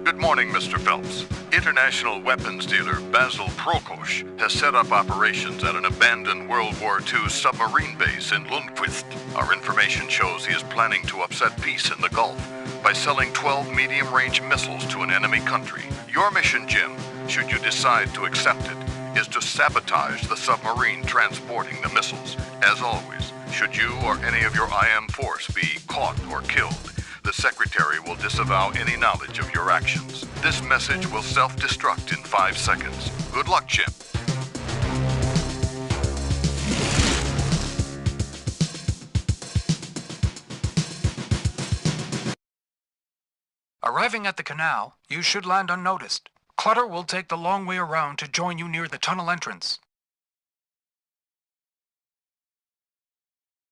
Good morning, Mr. Phelps. International weapons dealer Basil Prokosh has set up operations at an abandoned World War II submarine base in Lundqvist. Our information shows he is planning to upset peace in the Gulf by selling 12 medium-range missiles to an enemy country. Your mission, Jim, should you decide to accept it, is to sabotage the submarine transporting the missiles. As always, should you or any of your IM force be caught or killed, the Secretary will disavow any knowledge of your actions. This message will self-destruct in 5 seconds. Good luck, Jim. Arriving at the canal, you should land unnoticed. Clutter will take the long way around to join you near the tunnel entrance.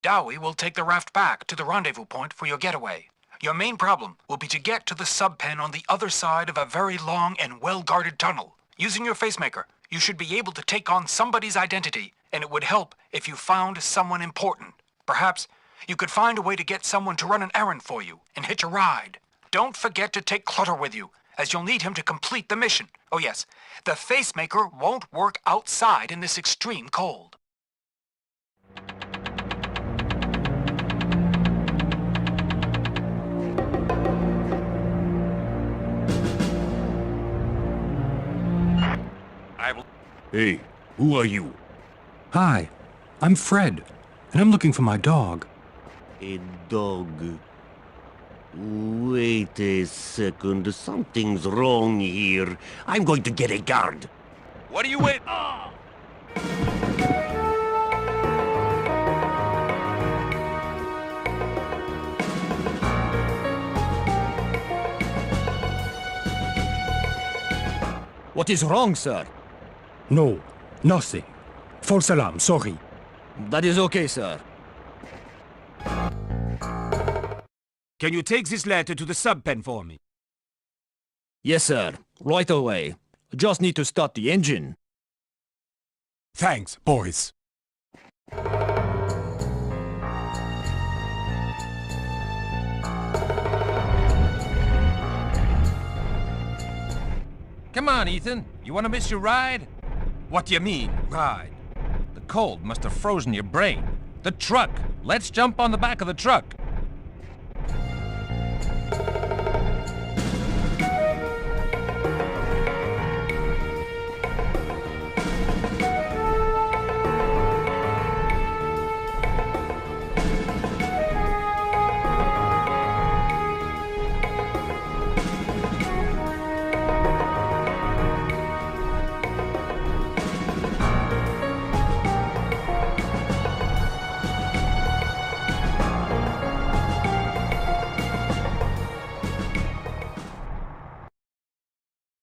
Dowie will take the raft back to the rendezvous point for your getaway. Your main problem will be to get to the sub-pen on the other side of a very long and well-guarded tunnel. Using your facemaker, you should be able to take on somebody's identity, and it would help if you found someone important. Perhaps you could find a way to get someone to run an errand for you and hitch a ride. Don't forget to take Clutter with you, as you'll need him to complete the mission. Oh yes, the facemaker won't work outside in this extreme cold. Hey, who are you? Hi, I'm Fred, and I'm looking for my dog. A dog. Wait a second, something's wrong here. I'm going to get a guard. What are you waiting? What is wrong, sir? No, nothing. False alarm, sorry. That is okay, sir. Can you take this letter to the sub-pen for me? Yes, sir. Right away. Just need to start the engine. Thanks, boys. Come on, Ethan. You want to miss your ride? What do you mean, ride? The cold must have frozen your brain. The truck. Let's jump on the back of the truck.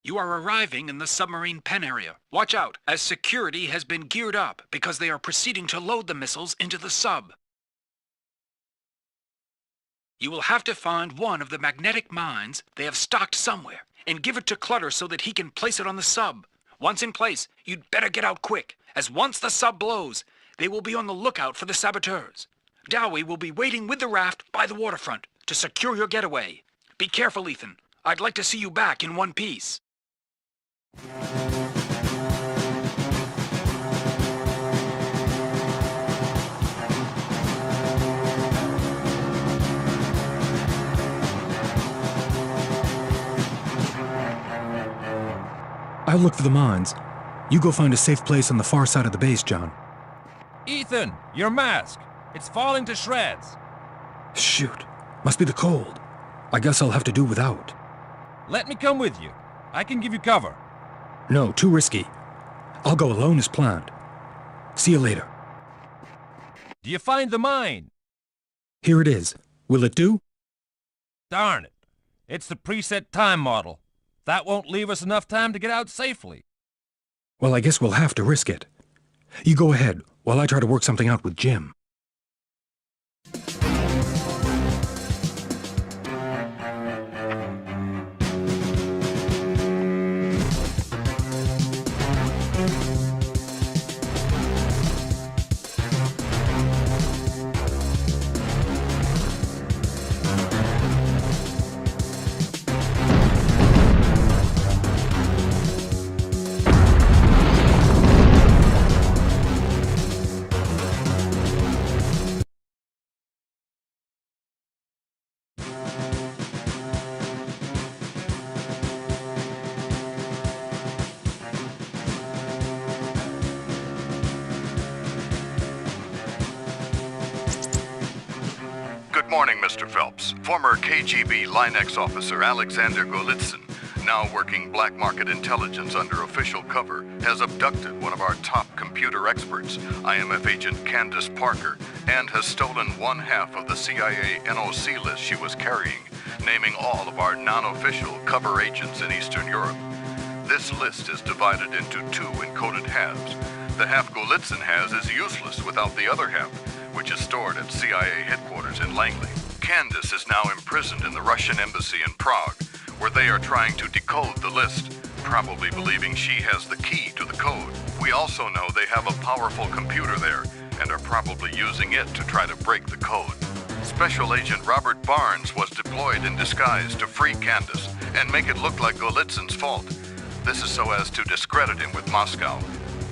You are arriving in the submarine pen area. Watch out, as security has been geared up because they are proceeding to load the missiles into the sub. You will have to find one of the magnetic mines they have stocked somewhere and give it to Clutter so that he can place it on the sub. Once in place, you'd better get out quick, as once the sub blows, they will be on the lookout for the saboteurs. Dowie will be waiting with the raft by the waterfront to secure your getaway. Be careful, Ethan. I'd like to see you back in one piece. I'll look for the mines. You go find a safe place on the far side of the base, John. Ethan, your mask. It's falling to shreds. Shoot. Must be the cold. I guess I'll have to do without. Let me come with you. I can give you cover. No, too risky. I'll go alone as planned. See you later. Do you find the mine? Here it is. Will it do? Darn it. It's the preset time model. That won't leave us enough time to get out safely. Well, I guess we'll have to risk it. You go ahead, while I try to work something out with Jim. Good morning, Mr. Phelps. Former KGB Linex officer Alexander Golitsyn, now working black market intelligence under official cover, has abducted one of our top computer experts, IMF agent Candace Parker, and has stolen one half of the CIA NOC list she was carrying, naming all of our non-official cover agents in Eastern Europe. This list is divided into two encoded halves. The half Golitsyn has is useless without the other half, which is stored at CIA headquarters in Langley. Candace is now imprisoned in the Russian embassy in Prague, where they are trying to decode the list, probably believing she has the key to the code. We also know they have a powerful computer there, and are probably using it to try to break the code. Special Agent Robert Barnes was deployed in disguise to free Candace and make it look like Golitsyn's fault. This is so as to discredit him with Moscow.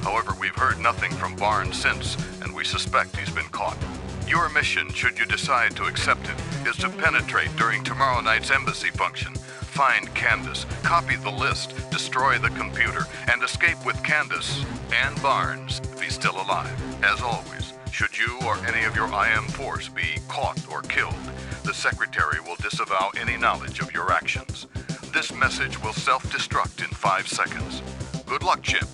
However, we've heard nothing from Barnes since, and we suspect he's been caught. Your mission, should you decide to accept it, is to penetrate during tomorrow night's embassy function, find Candace, copy the list, destroy the computer, and escape with Candace and Barnes if he's still alive. As always, should you or any of your IM force be caught or killed, the Secretary will disavow any knowledge of your actions. This message will self-destruct in 5 seconds. Good luck, Chip.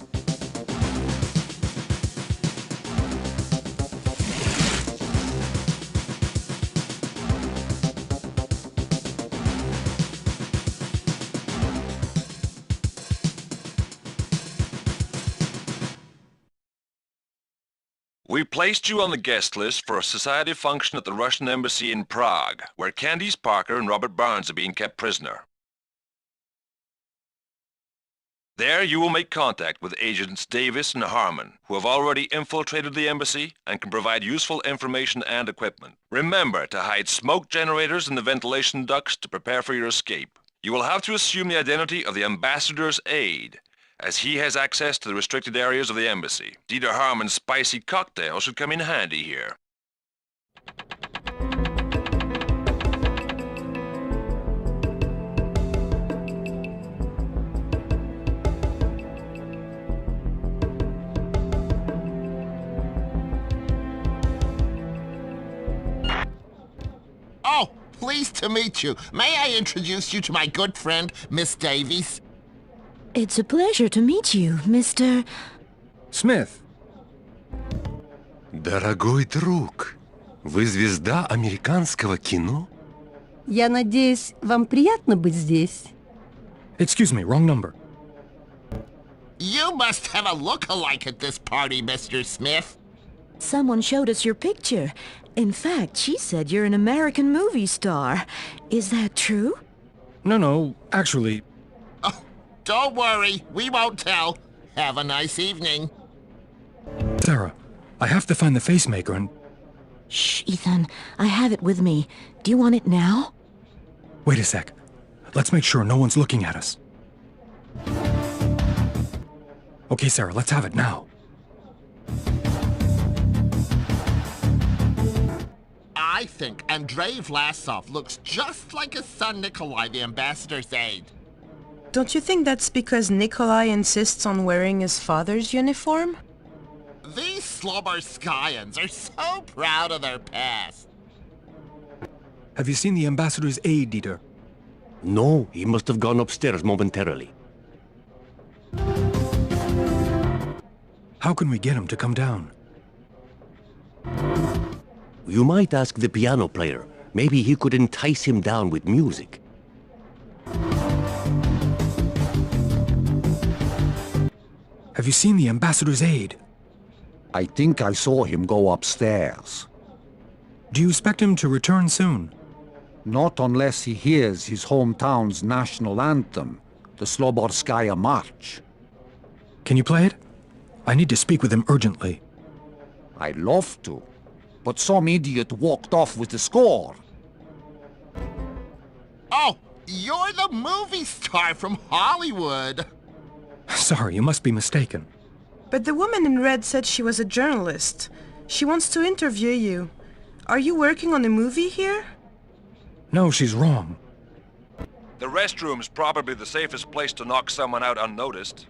We placed you on the guest list for a society function at the Russian embassy in Prague, where Candace Parker and Robert Barnes are being kept prisoner. There you will make contact with agents Davis and Harmon, who have already infiltrated the embassy and can provide useful information and equipment. Remember to hide smoke generators in the ventilation ducts to prepare for your escape. You will have to assume the identity of the ambassador's aide, as he has access to the restricted areas of the embassy. Dieter Harmon's spicy cocktail should come in handy here. Oh, pleased to meet you. May I introduce you to my good friend, Miss Davies? It's a pleasure to meet you, Mr. Smith. Дорогой друг, вы звезда американского кино? Я надеюсь, вам приятно быть здесь? Excuse me, wrong number. You must have a look-alike at this party, Mr. Smith. Someone showed us your picture. In fact, she said you're an American movie star. Is that true? No, actually... Don't worry, we won't tell. Have a nice evening. Sarah, I have to find the facemaker and... Shh, Ethan. I have it with me. Do you want it now? Wait a sec. Let's make sure no one's looking at us. Okay, Sarah, let's have it now. I think Andrei Vlasov looks just like his son Nikolai, the ambassador's aide. Don't you think that's because Nikolai insists on wearing his father's uniform? These Slobodskayans are so proud of their past. Have you seen the ambassador's aide, Dieter? No, he must have gone upstairs momentarily. How can we get him to come down? You might ask the piano player. Maybe he could entice him down with music. Have you seen the ambassador's aide? I think I saw him go upstairs. Do you expect him to return soon? Not unless he hears his hometown's national anthem, the Slobodskaya March. Can you play it? I need to speak with him urgently. I'd love to, but some idiot walked off with the score. Oh, you're the movie star from Hollywood. Sorry, you must be mistaken. But the woman in red said she was a journalist. She wants to interview you. Are you working on a movie here? No, she's wrong. The restroom's probably the safest place to knock someone out unnoticed.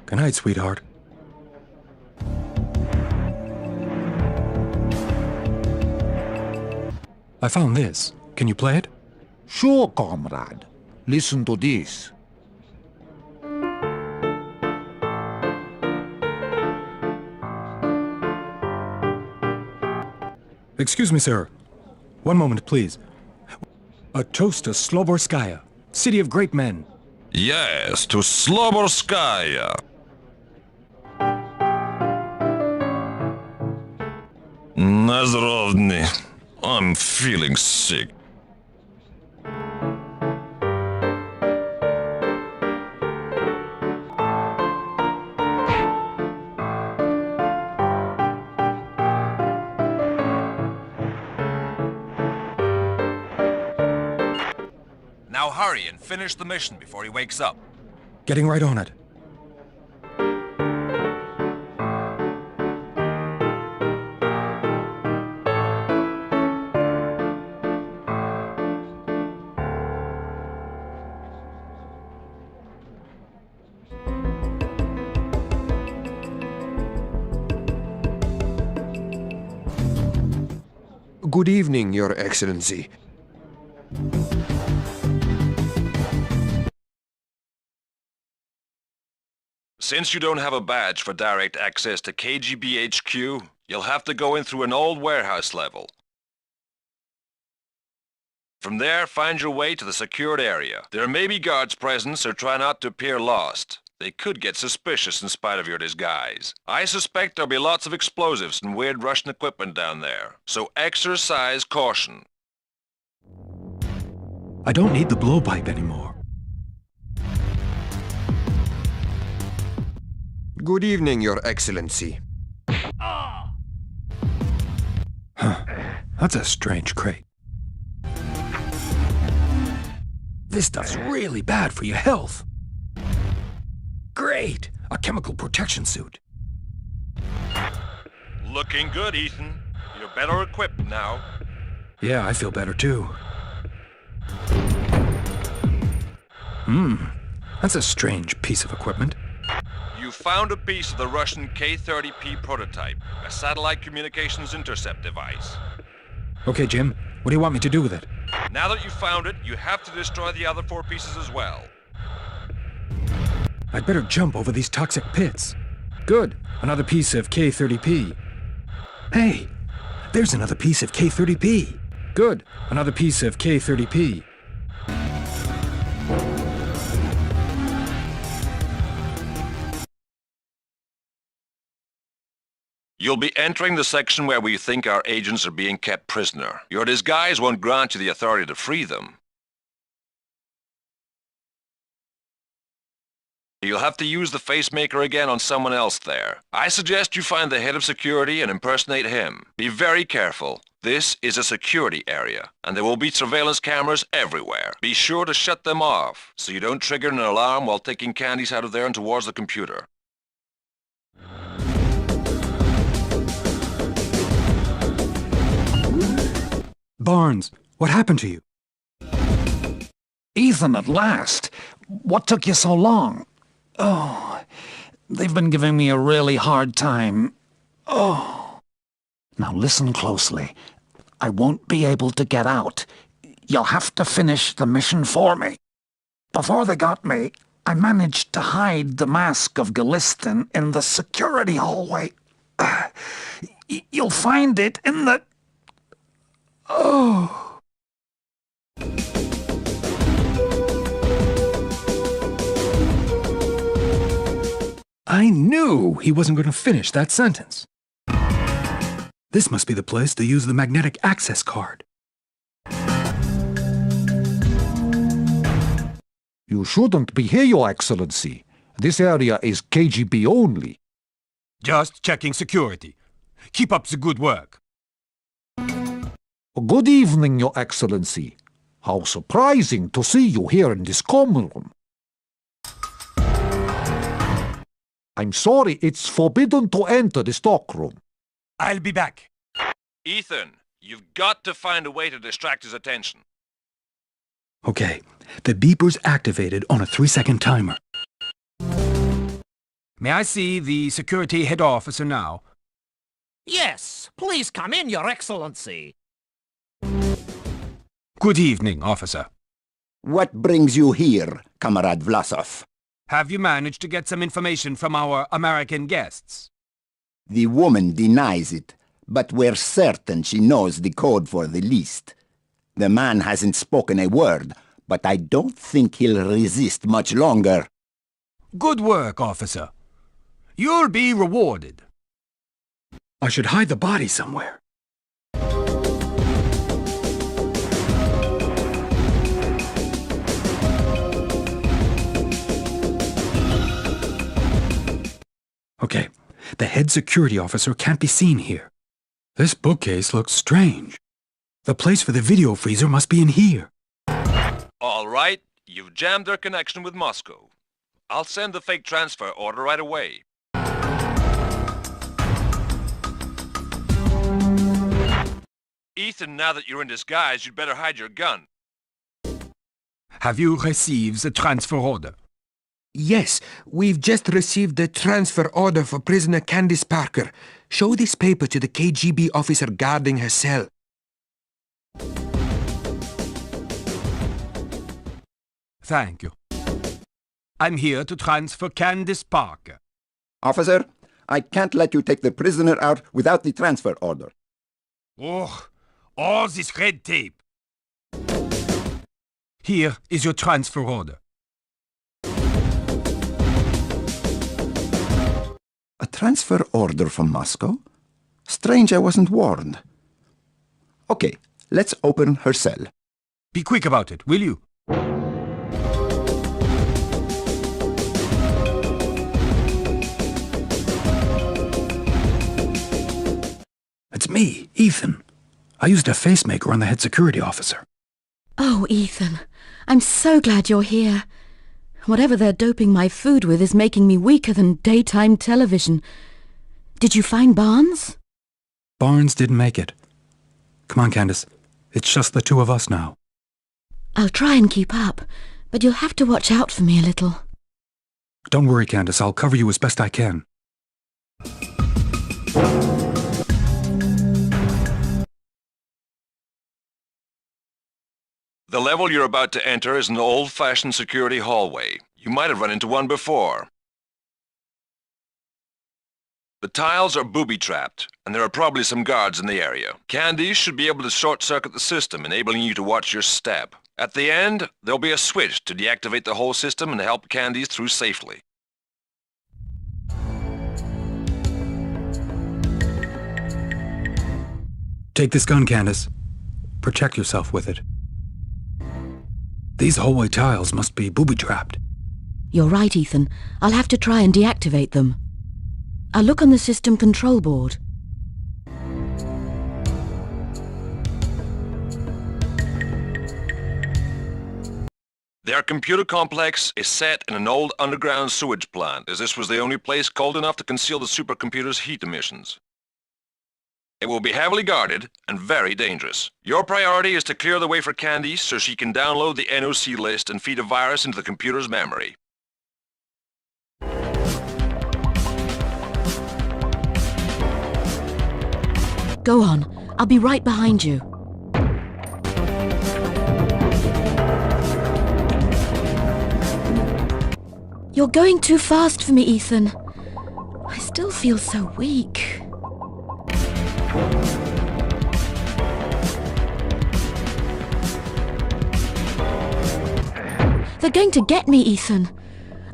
Good night, sweetheart. I found this. Can you play it? Sure, comrade. Listen to this. Excuse me, sir. One moment, please. A toast to Slobodskaya, city of great men. Yes, to Slobodskaya. Nazarovny, I'm feeling sick. Now hurry and finish the mission before he wakes up. Getting right on it. Good evening, Your Excellency. Since you don't have a badge for direct access to KGB HQ, you'll have to go in through an old warehouse level. From there, find your way to the secured area. There may be guards present, so try not to appear lost. They could get suspicious in spite of your disguise. I suspect there'll be lots of explosives and weird Russian equipment down there, so exercise caution. I don't need the blowpipe anymore. Good evening, Your Excellency. Huh. That's a strange crate. This stuff's really bad for your health. Great! A chemical protection suit. Looking good, Ethan. You're better equipped now. Yeah, I feel better too. That's a strange piece of equipment. You found a piece of the Russian K-30P prototype, a satellite communications intercept device. Okay, Jim, what do you want me to do with it? Now that you've found it, you have to destroy the other 4 pieces as well. I'd better jump over these toxic pits. Good, another piece of K-30P. Hey, there's another piece of K-30P. Good, another piece of K-30P. You'll be entering the section where we think our agents are being kept prisoner. Your disguise won't grant you the authority to free them. You'll have to use the facemaker again on someone else there. I suggest you find the head of security and impersonate him. Be very careful. This is a security area, and there will be surveillance cameras everywhere. Be sure to shut them off, so you don't trigger an alarm while taking candies out of there and towards the computer. Barnes, what happened to you? Ethan, at last! What took you so long? Oh, they've been giving me a really hard time. Oh. Now listen closely. I won't be able to get out. You'll have to finish the mission for me. Before they got me, I managed to hide the mask of Galistan in the security hallway. You'll find it in the... Oh... I knew he wasn't going to finish that sentence. This must be the place to use the magnetic access card. You shouldn't be here, Your Excellency. This area is KGB only. Just checking security. Keep up the good work. Good evening, Your Excellency. How surprising to see you here in this common room. I'm sorry, it's forbidden to enter the stockroom. I'll be back. Ethan, you've got to find a way to distract his attention. Okay, the beeper's activated on a 3-second timer. May I see the security head officer now? Yes, please come in, Your Excellency. Good evening, officer. What brings you here, Comrade Vlasov? Have you managed to get some information from our American guests? The woman denies it, but we're certain she knows the code for the list. The man hasn't spoken a word, but I don't think he'll resist much longer. Good work, officer. You'll be rewarded. I should hide the body somewhere. Okay, the head security officer can't be seen here. This bookcase looks strange. The place for the video freezer must be in here. All right, you've jammed their connection with Moscow. I'll send the fake transfer order right away. Ethan, now that you're in disguise, you'd better hide your gun. Have you received the transfer order? Yes, we've just received the transfer order for prisoner Candice Parker. Show this paper to the KGB officer guarding her cell. Thank you. I'm here to transfer Candice Parker. Officer, I can't let you take the prisoner out without the transfer order. Oh, all this red tape. Here is your transfer order. A transfer order from Moscow? Strange I wasn't warned. Okay, let's open her cell. Be quick about it, will you? It's me, Ethan. I used a facemaker on the head security officer. Oh, Ethan, I'm so glad you're here. Whatever they're doping my food with is making me weaker than daytime television. Did you find Barnes? Barnes didn't make it. Come on, Candace. It's just the two of us now. I'll try and keep up, but you'll have to watch out for me a little. Don't worry, Candace. I'll cover you as best I can. The level you're about to enter is an old-fashioned security hallway. You might have run into one before. The tiles are booby-trapped, and there are probably some guards in the area. Candice should be able to short-circuit the system, enabling you to watch your step. At the end, there'll be a switch to deactivate the whole system and help Candice through safely. Take this gun, Candace. Protect yourself with it. These hallway tiles must be booby-trapped. You're right, Ethan. I'll have to try and deactivate them. I'll look on the system control board. Their computer complex is set in an old underground sewage plant, as this was the only place cold enough to conceal the supercomputer's heat emissions. It will be heavily guarded and very dangerous. Your priority is to clear the way for Candice so she can download the NOC list and feed a virus into the computer's memory. Go on. I'll be right behind you. You're going too fast for me, Ethan. I still feel so weak. They're going to get me, Ethan.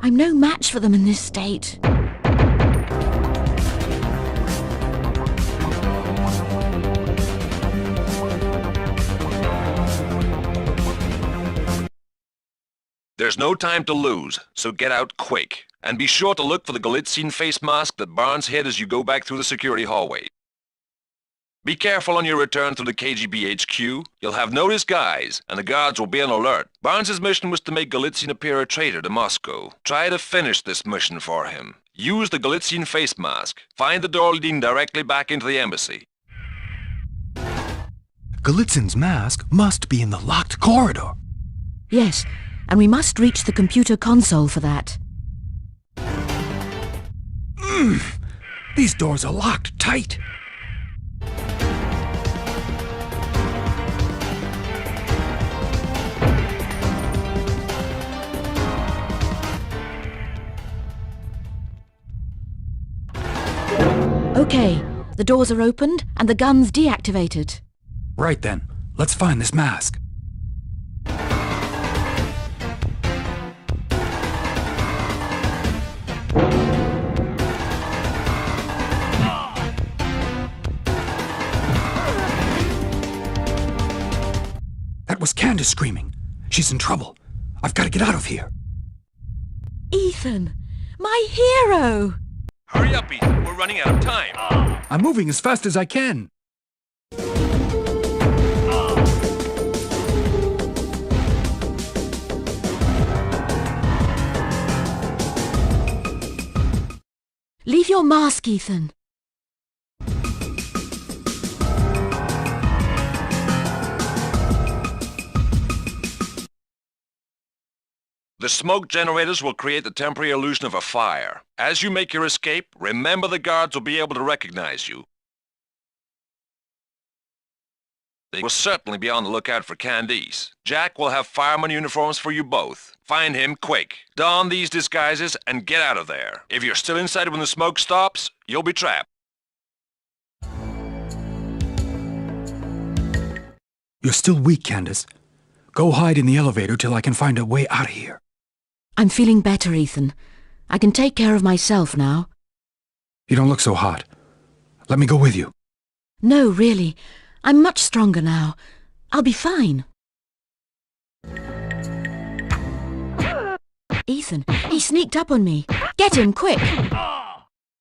I'm no match for them in this state. There's no time to lose, so get out quick. And be sure to look for the Galizian face mask that Barnes hid as you go back through the security hallway. Be careful on your return through the KGB HQ. You'll have no disguise, and the guards will be on alert. Barnes' mission was to make Galizian appear a traitor to Moscow. Try to finish this mission for him. Use the Galizian face mask. Find the door leading directly back into the embassy. Galitzin's mask must be in the locked corridor. Yes, and we must reach the computer console for that. These doors are locked tight. Okay, the doors are opened and the guns deactivated. Right then, let's find this mask. That was Candace screaming. She's in trouble. I've got to get out of here. Ethan, my hero! Hurry up, Ethan. We're running out of time. I'm moving as fast as I can. Leave your mask, Ethan. The smoke generators will create the temporary illusion of a fire. As you make your escape, remember the guards will be able to recognize you. They will certainly be on the lookout for Candice. Jack will have fireman uniforms for you both. Find him quick. Don these disguises and get out of there. If you're still inside when the smoke stops, you'll be trapped. You're still weak, Candace. Go hide in the elevator till I can find a way out of here. I'm feeling better, Ethan. I can take care of myself now. You don't look so hot. Let me go with you. No, really. I'm much stronger now. I'll be fine. Ethan, he sneaked up on me. Get him, quick!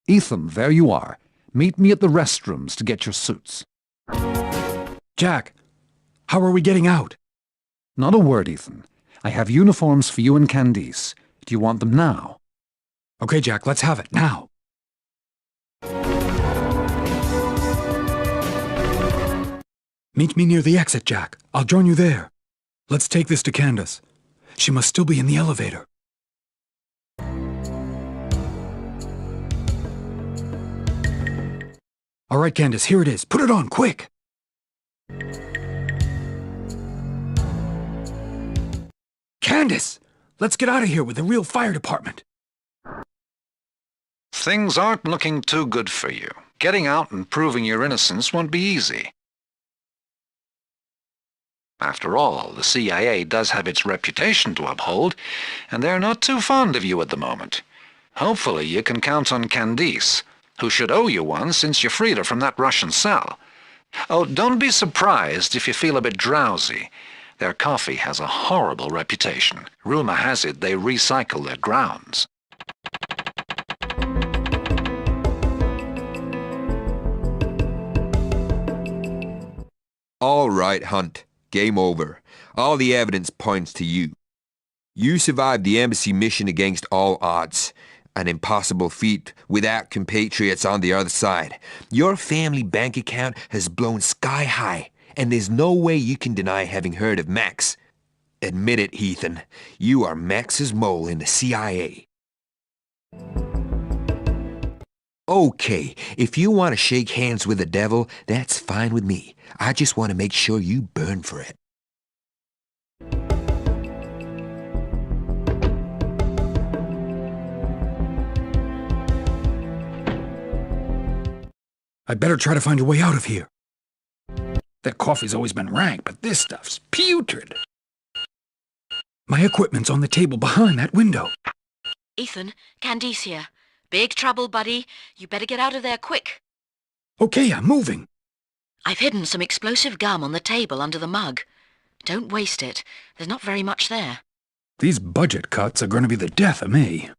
Ethan, there you are. Meet me at the restrooms to get your suits. Jack, how are we getting out? Not a word, Ethan. I have uniforms for you and Candice. Do you want them now? Okay, Jack, let's have it, now. Meet me near the exit, Jack. I'll join you there. Let's take this to Candace. She must still be in the elevator. All right, Candace, here it is. Put it on, quick! Candace! Let's get out of here with the real fire department. Things aren't looking too good for you. Getting out and proving your innocence won't be easy. After all, the CIA does have its reputation to uphold, and they're not too fond of you at the moment. Hopefully you can count on Candice, who should owe you one since you freed her from that Russian cell. Oh, don't be surprised if you feel a bit drowsy. Their coffee has a horrible reputation. Rumor has it they recycle their grounds. All right, Hunt. Game over. All the evidence points to you. You survived the embassy mission against all odds. An impossible feat without compatriots on the other side. Your family bank account has blown sky high, and there's no way you can deny having heard of Max. Admit it, Ethan. You are Max's mole in the CIA. Okay, if you want to shake hands with the devil, that's fine with me. I just want to make sure you burn for it. I'd better try to find a way out of here. That coffee's always been rank, but this stuff's putrid. My equipment's on the table behind that window. Ethan, Candice here. Big trouble, buddy. You better get out of there quick. Okay, I'm moving. I've hidden some explosive gum on the table under the mug. Don't waste it. There's not very much there. These budget cuts are going to be the death of me.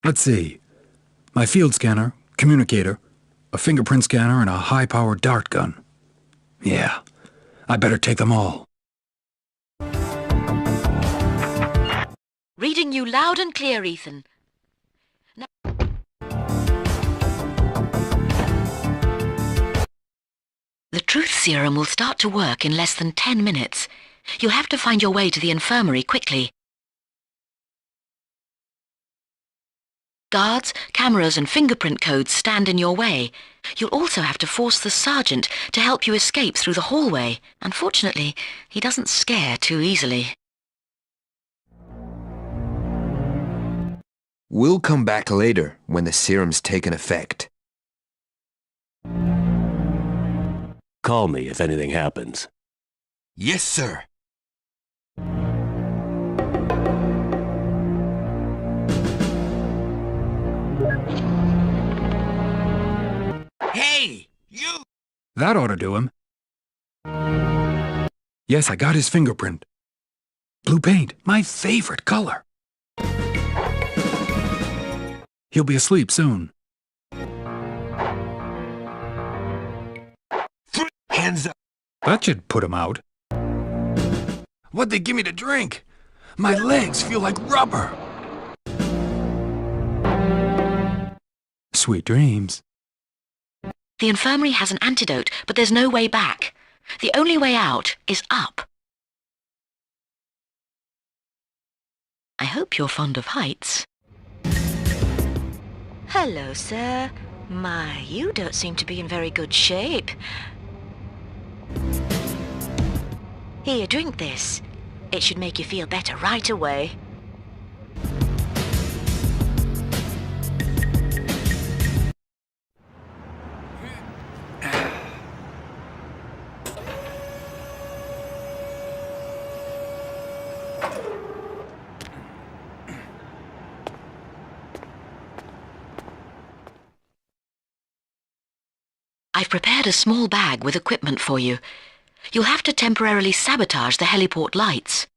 Let's see. My field scanner, communicator, a fingerprint scanner, and a high-powered dart gun. Yeah, I better take them all. Reading you loud and clear, Ethan. Now, the truth serum will start to work in less than 10 minutes. You'll have to find your way to the infirmary quickly. Guards, cameras and fingerprint codes stand in your way. You'll also have to force the sergeant to help you escape through the hallway. Unfortunately, he doesn't scare too easily. We'll come back later when the serum's taken effect. Call me if anything happens. Yes, sir. Hey, you! That ought to do him. Yes, I got his fingerprint. Blue paint, my favorite color. He'll be asleep soon. Hands up. That should put him out. What'd they give me to drink? My legs feel like rubber. Sweet dreams. The infirmary has an antidote, but there's no way back. The only way out is up. I hope you're fond of heights. Hello, sir. My, you don't seem to be in very good shape. Here, drink this. It should make you feel better right away. I've prepared a small bag with equipment for you. You'll have to temporarily sabotage the heliport lights.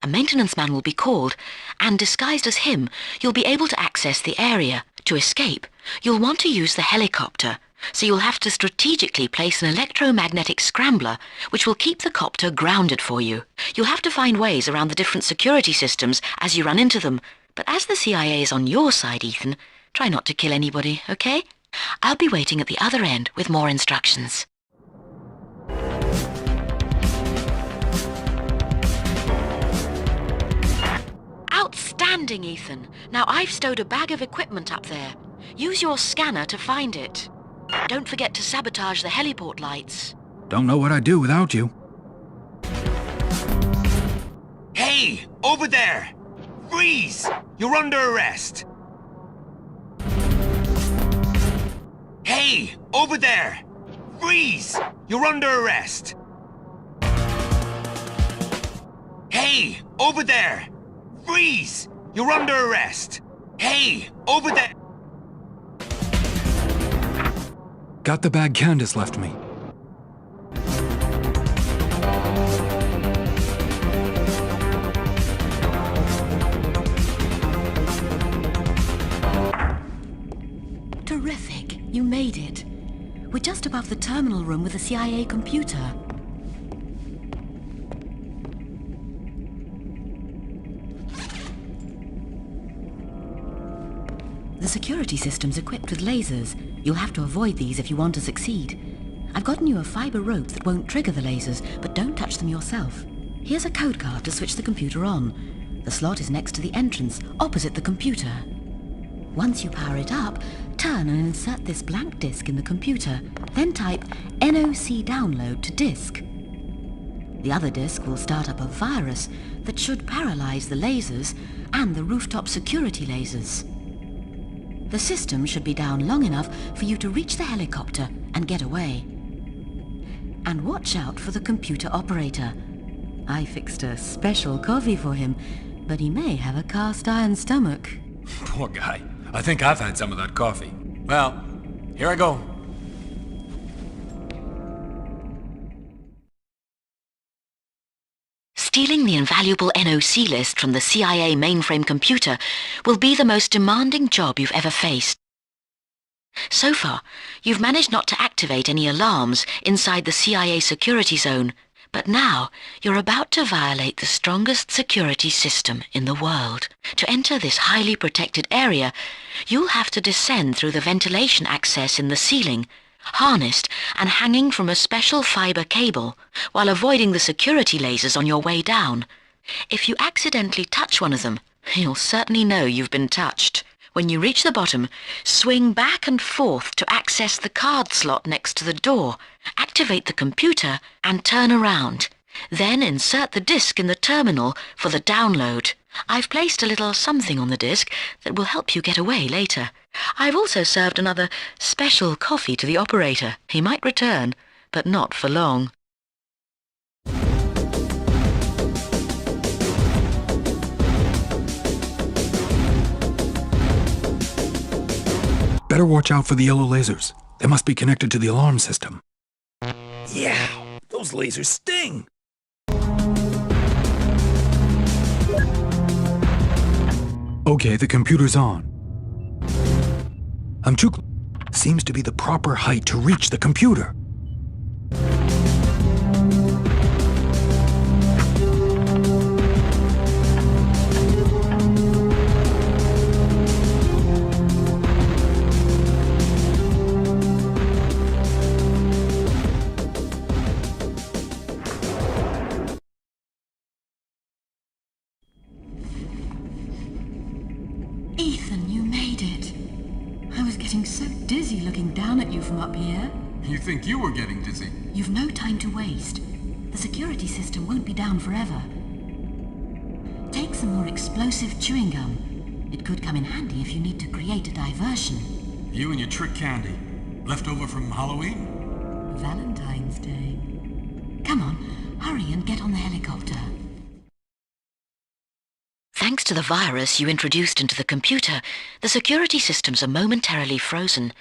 A maintenance man will be called, and disguised as him, you'll be able to access the area. To escape, you'll want to use the helicopter, so you'll have to strategically place an electromagnetic scrambler, which will keep the copter grounded for you. You'll have to find ways around the different security systems as you run into them, but as the CIA is on your side, Ethan, try not to kill anybody, okay? I'll be waiting at the other end with more instructions. Outstanding, Ethan. Now I've stowed a bag of equipment up there. Use your scanner to find it. Don't forget to sabotage the heliport lights. Don't know what I'd do without you. Hey, over there! Freeze! You're under arrest! Hey, over there! Freeze! You're under arrest! Hey, over there! Freeze! You're under arrest! Hey, over there! Got the bag Candace left me. Terrific. You made it. We're just above the terminal room with the CIA computer. security system's equipped with lasers. You'll have to avoid these if you want to succeed. I've gotten you a fiber rope that won't trigger the lasers, but don't touch them yourself. Here's a code card to switch the computer on. The slot is next to the entrance, opposite the computer. Once you power it up, turn and insert this blank disk in the computer, then type NOC download to disk. The other disk will start up a virus that should paralyze the lasers and the rooftop security lasers. The system should be down long enough for you to reach the helicopter and get away. And watch out for the computer operator. I fixed a special coffee for him, but he may have a cast iron stomach. Poor guy. I think I've had some of that coffee. Well, here I go. Stealing the invaluable NOC list from the CIA mainframe computer will be the most demanding job you've ever faced. So far, you've managed not to activate any alarms inside the CIA security zone, but now you're about to violate the strongest security system in the world. To enter this highly protected area, you'll have to descend through the ventilation access in the ceiling, harnessed and hanging from a special fiber cable, while avoiding the security lasers on your way down. If you accidentally touch one of them, you'll certainly know you've been touched. When you reach the bottom, swing back and forth to access the card slot next to the door, activate the computer and turn around. Then insert the disk in the terminal for the download. I've placed a little something on the disk that will help you get away later. I've also served another special coffee to the operator. He might return, but not for long. Better watch out for the yellow lasers. They must be connected to the alarm system. Yeah, those lasers sting! Okay, the computer's on. I'm too close. Seems to be the proper height to reach the computer. Ethan, you made it. I was getting so dizzy looking down at you from up here. You think you were getting dizzy? You've no time to waste. The security system won't be down forever. Take some more explosive chewing gum. It could come in handy if you need to create a diversion. You and your trick candy. Left over from Halloween? Valentine's Day. Come on, hurry and get on the helicopter. Thanks to the virus you introduced into the computer, the security systems are momentarily frozen.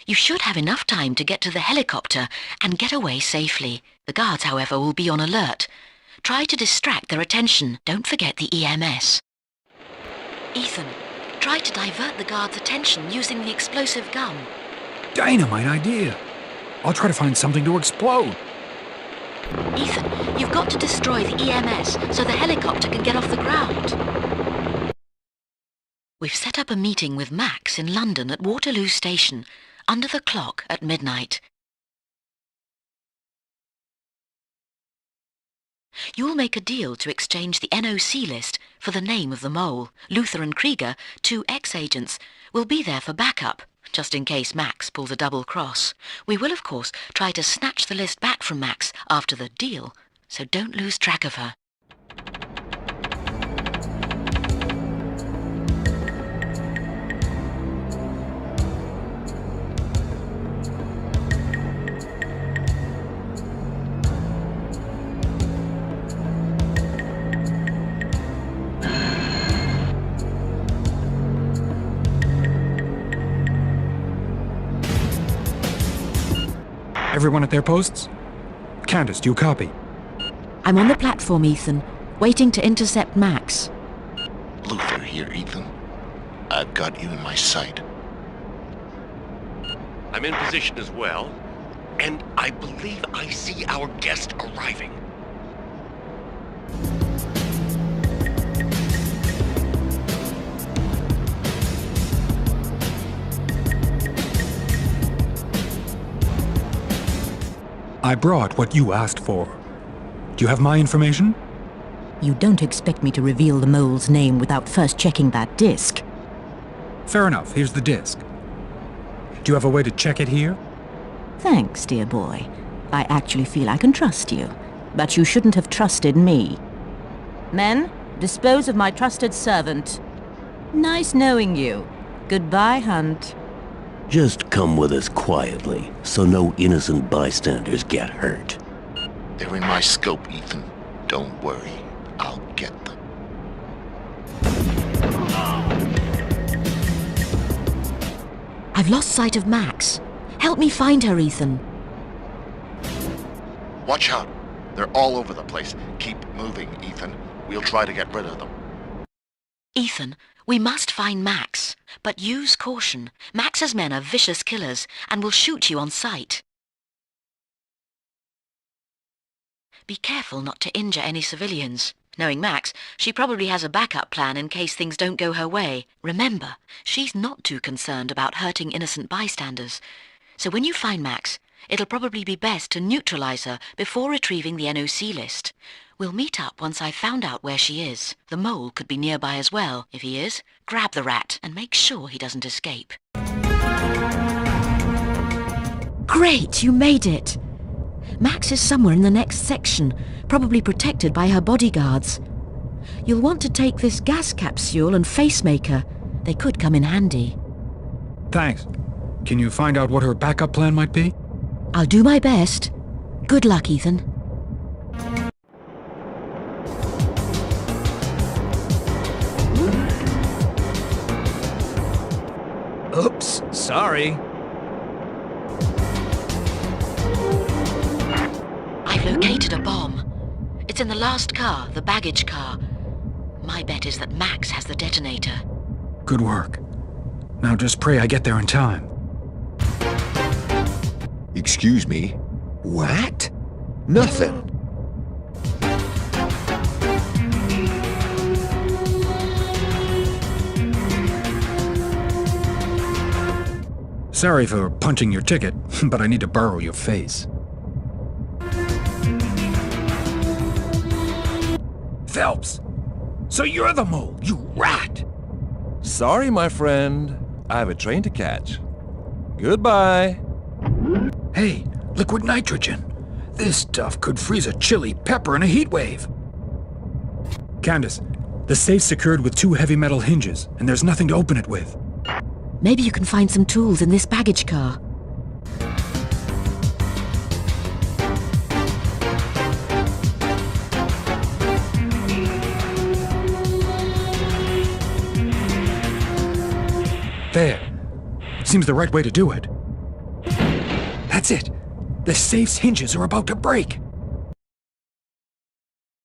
You should have enough time to get to the helicopter and get away safely. The guards, however, will be on alert. Try to distract their attention. Don't forget the EMS. Ethan, try to divert the guards' attention using the explosive gum. Dynamite idea. I'll try to find something to explode. Ethan, you've got to destroy the EMS so the helicopter can get off the ground. We've set up a meeting with Max in London at Waterloo Station, under the clock at midnight. You'll make a deal to exchange the NOC list for the name of the mole. Luther and Krieger, 2 ex-agents, will be there for backup, just in case Max pulls a double cross. We will, of course, try to snatch the list back from Max after the deal, so don't lose track of her. Everyone at their posts? Candace, do you copy? I'm on the platform, Ethan, waiting to intercept Max. Luther here, Ethan. I've got you in my sight. I'm in position as well, and I believe I see our guest arriving. I brought what you asked for. Do you have my information? You don't expect me to reveal the mole's name without first checking that disc. Fair enough, here's the disc. Do you have a way to check it here? Thanks, dear boy. I actually feel I can trust you. But you shouldn't have trusted me. Men, dispose of my trusted servant. Nice knowing you. Goodbye, Hunt. Just come with us quietly, so no innocent bystanders get hurt. They're in my scope, Ethan. Don't worry. I'll get them. I've lost sight of Max. Help me find her, Ethan. Watch out. They're all over the place. Keep moving, Ethan. We'll try to get rid of them. Ethan, we must find Max. But use caution. Max's men are vicious killers and will shoot you on sight. Be careful not to injure any civilians. Knowing Max, she probably has a backup plan in case things don't go her way. Remember, she's not too concerned about hurting innocent bystanders. So when you find Max, it'll probably be best to neutralize her before retrieving the NOC list. We'll meet up once I've found out where she is. The mole could be nearby as well. If he is, grab the rat and make sure he doesn't escape. Great, you made it! Max is somewhere in the next section, probably protected by her bodyguards. You'll want to take this gas capsule and facemaker. They could come in handy. Thanks. Can you find out what her backup plan might be? I'll do my best. Good luck, Ethan. Oops, sorry. I've located a bomb. It's in the last car, the baggage car. My bet is that Max has the detonator. Good work. Now just pray I get there in time. Excuse me? What? Nothing. Sorry for punching your ticket, but I need to borrow your face. Phelps! So you're the mole, you rat! Sorry, my friend. I have a train to catch. Goodbye. Hey, liquid nitrogen. This stuff could freeze a chili pepper in a heat wave. Candace, the safe's secured with 2 heavy metal hinges, and there's nothing to open it with. Maybe you can find some tools in this baggage car. There. Seems the right way to do it. That's it. The safe's hinges are about to break.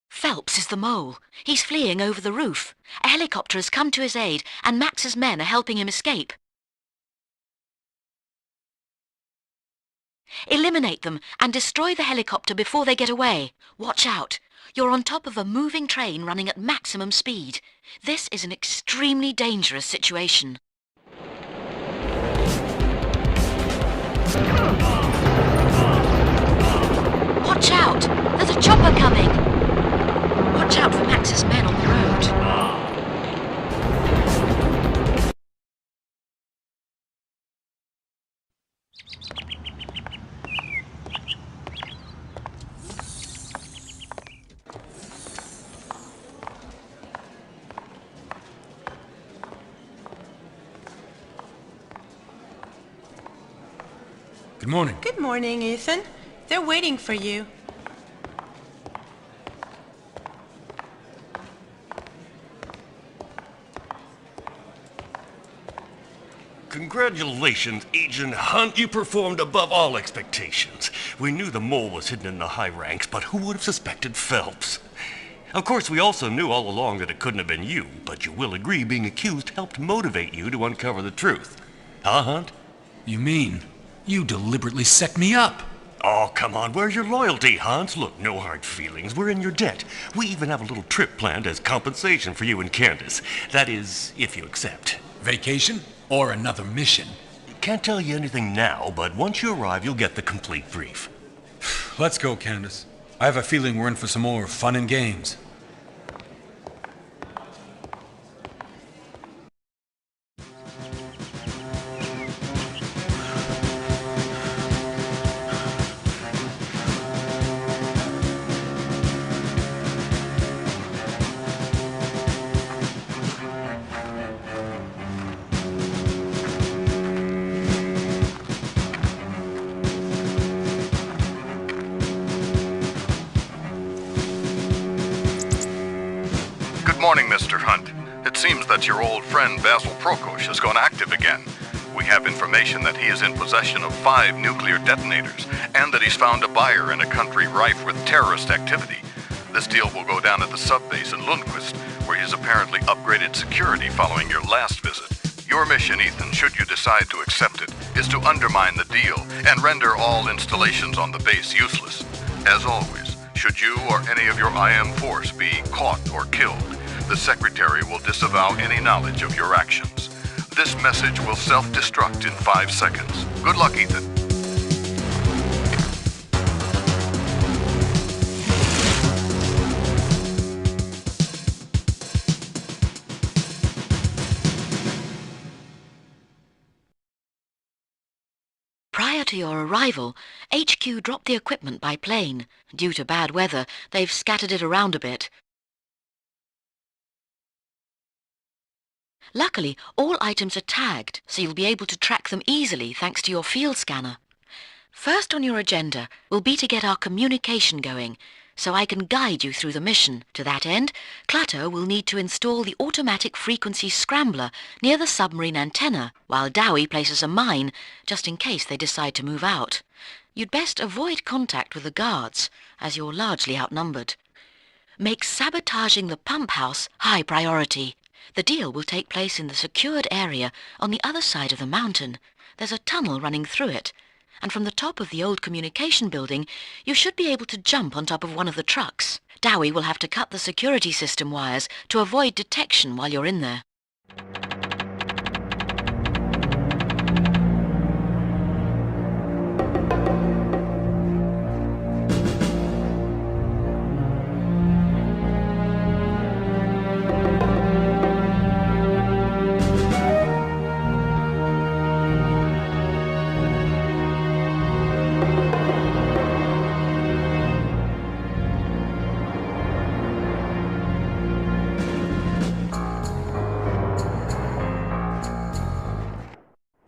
Phelps is the mole. He's fleeing over the roof. A helicopter has come to his aid, and Max's men are helping him escape. Eliminate them and destroy the helicopter before they get away. Watch out. You're on top of a moving train running at maximum speed. This is an extremely dangerous situation. Watch out! There's a chopper coming! Watch out for Max's men on the road. Good morning. Good morning, Ethan. They're waiting for you. Congratulations, Agent Hunt. You performed above all expectations. We knew the mole was hidden in the high ranks, but who would have suspected Phelps? Of course, we also knew all along that it couldn't have been you, but you will agree being accused helped motivate you to uncover the truth. Huh, Hunt? You mean you deliberately set me up? Oh, come on. Where's your loyalty, Hans? Look, no hard feelings. We're in your debt. We even have a little trip planned as compensation for you and Candace. That is, if you accept. Vacation or another mission? Can't tell you anything now, but once you arrive, you'll get the complete brief. Let's go, Candace. I have a feeling we're in for some more fun and games. Good morning, Mr. Hunt. It seems that your old friend Basil Prokosh has gone active again. We have information that he is in possession of 5 nuclear detonators, and that he's found a buyer in a country rife with terrorist activity. This deal will go down at the sub-base in Lundquist, where he's apparently upgraded security following your last visit. Your mission, Ethan, should you decide to accept it, is to undermine the deal and render all installations on the base useless. As always, should you or any of your IM force be caught or killed, the Secretary will disavow any knowledge of your actions. This message will self-destruct in 5 seconds. Good luck, Ethan. Prior to your arrival, HQ dropped the equipment by plane. Due to bad weather, they've scattered it around a bit. Luckily, all items are tagged, so you'll be able to track them easily thanks to your field scanner. First on your agenda will be to get our communication going, so I can guide you through the mission. To that end, Clutter will need to install the automatic frequency scrambler near the submarine antenna, while Dowie places a mine, just in case they decide to move out. You'd best avoid contact with the guards, as you're largely outnumbered. Make sabotaging the pump house high priority. The deal will take place in the secured area on the other side of the mountain. There's a tunnel running through it, and from the top of the old communication building, you should be able to jump on top of one of the trucks. Dowie will have to cut the security system wires to avoid detection while you're in there.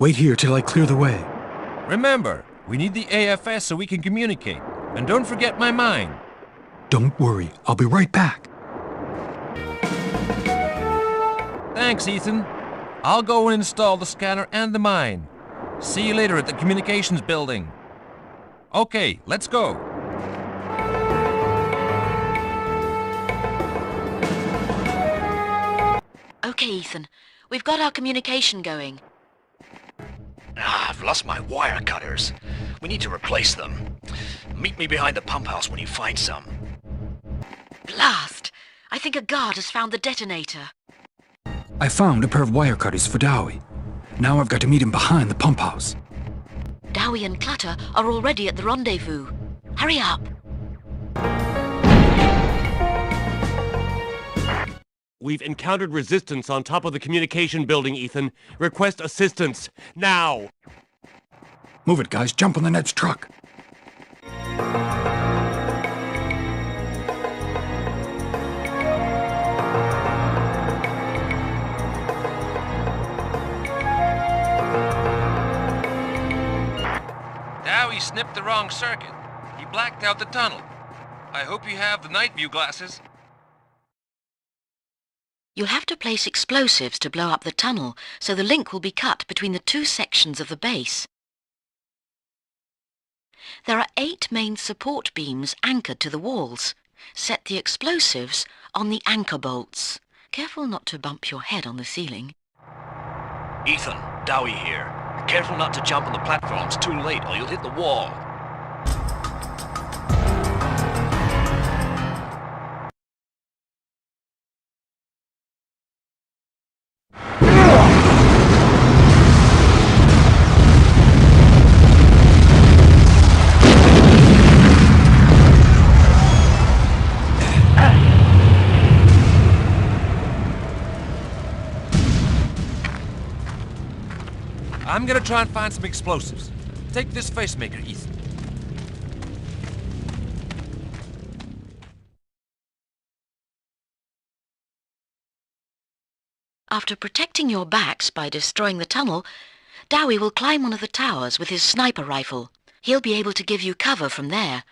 Wait here till I clear the way. Remember, we need the AFS so we can communicate. And don't forget my mine. Don't worry, I'll be right back. Thanks, Ethan. I'll go and install the scanner and the mine. See you later at the communications building. Okay, let's go. Okay, Ethan. We've got our communication going. I've lost my wire cutters. We need to replace them. Meet me behind the pump house when you find some. Blast! I think a guard has found the detonator. I found a pair of wire cutters for Dowie. Now I've got to meet him behind the pump house. Dowie and Clutter are already at the rendezvous. Hurry up! We've encountered resistance on top of the communication building, Ethan. Request assistance, now! Move it, guys. Jump on the next truck. Dowie snipped the wrong circuit. He blacked out the tunnel. I hope you have the night view glasses. You'll have to place explosives to blow up the tunnel, so the link will be cut between the 2 sections of the base. There are 8 main support beams anchored to the walls. Set the explosives on the anchor bolts. Careful not to bump your head on the ceiling. Ethan, Dowie here. Careful not to jump on the platforms too late or you'll hit the wall. I'm gonna try and find some explosives. Take this facemaker, Ethan. After protecting your backs by destroying the tunnel, Dowie will climb one of the towers with his sniper rifle. He'll be able to give you cover from there.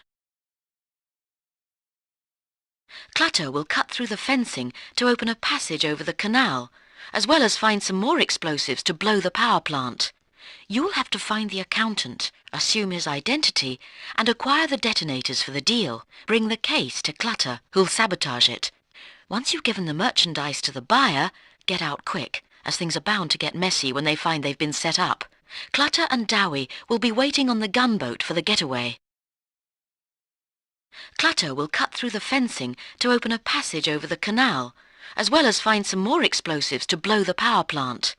Clutter will cut through the fencing to open a passage over the canal, as well as find some more explosives to blow the power plant. You'll have to find the accountant, assume his identity, and acquire the detonators for the deal. Bring the case to Clutter, who'll sabotage it. Once you've given the merchandise to the buyer, get out quick, as things are bound to get messy when they find they've been set up. Clutter and Dowie will be waiting on the gunboat for the getaway. Clutter will cut through the fencing to open a passage over the canal, as well as find some more explosives to blow the power plant.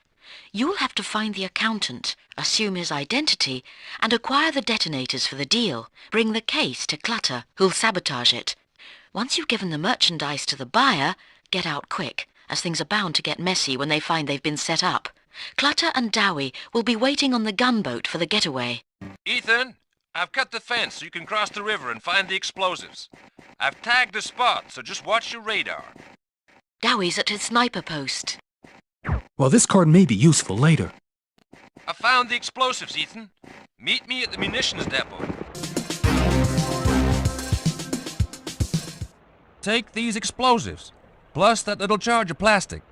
You'll have to find the accountant, assume his identity, and acquire the detonators for the deal. Bring the case to Clutter, who'll sabotage it. Once you've given the merchandise to the buyer, get out quick, as things are bound to get messy when they find they've been set up. Clutter and Dowie will be waiting on the gunboat for the getaway. Ethan, I've cut the fence so you can cross the river and find the explosives. I've tagged the spot, so just watch your radar. Dowie's at his sniper post. Well, this card may be useful later. I found the explosives, Ethan. Meet me at the munitions depot. Take these explosives, plus that little charge of plastic.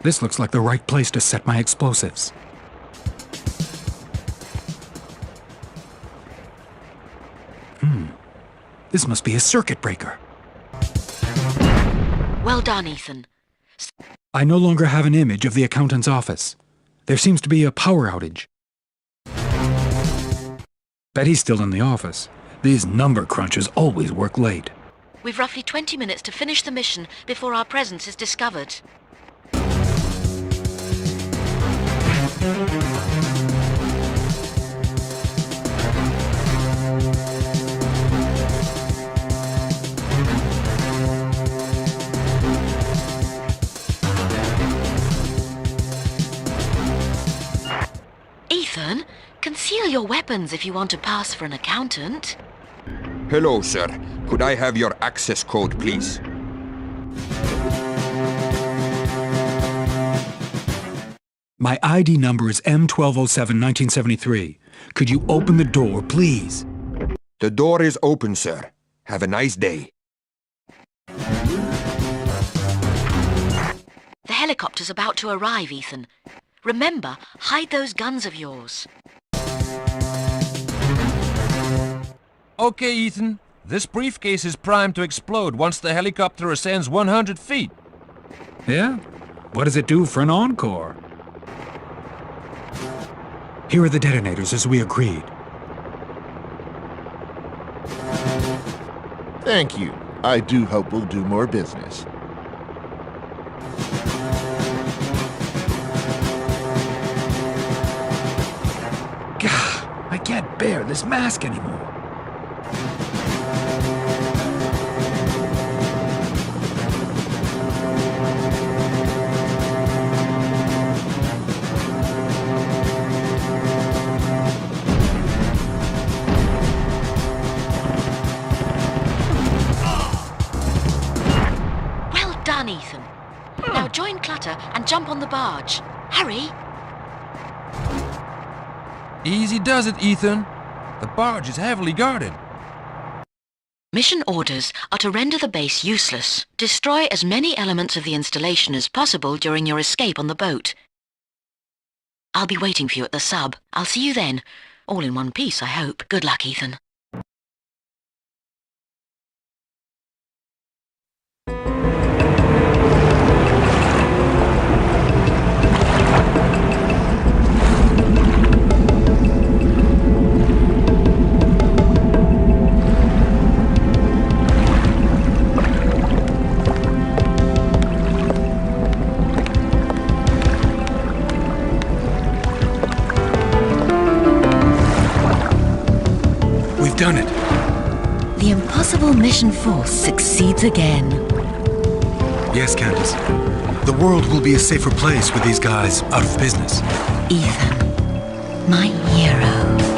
This looks like the right place to set my explosives. This must be a circuit breaker. Well done, Ethan. I no longer have an image of the accountant's office. There seems to be a power outage. Bet he's still in the office. These number crunchers always work late. We've roughly 20 minutes to finish the mission before our presence is discovered. Ethan, conceal your weapons if you want to pass for an accountant. Hello, sir. Could I have your access code, please? My ID number is M1207-1973. Could you open the door, please? The door is open, sir. Have a nice day. The helicopter's about to arrive, Ethan. Remember, hide those guns of yours. Okay, Ethan. This briefcase is primed to explode once the helicopter ascends 100 feet. Yeah? What does it do for an encore? Here are the detonators as we agreed. Thank you. I do hope we'll do more business. God, I can't bear this mask anymore. Well done, Ethan. Now join Clutter and jump on the barge. Hurry! Easy does it, Ethan. The barge is heavily guarded. Mission orders are to render the base useless. Destroy as many elements of the installation as possible during your escape on the boat. I'll be waiting for you at the sub. I'll see you then. All in one piece, I hope. Good luck, Ethan. Done it. The impossible mission force succeeds again. Yes, Candace. The world will be a safer place with these guys out of business. Ethan, my hero.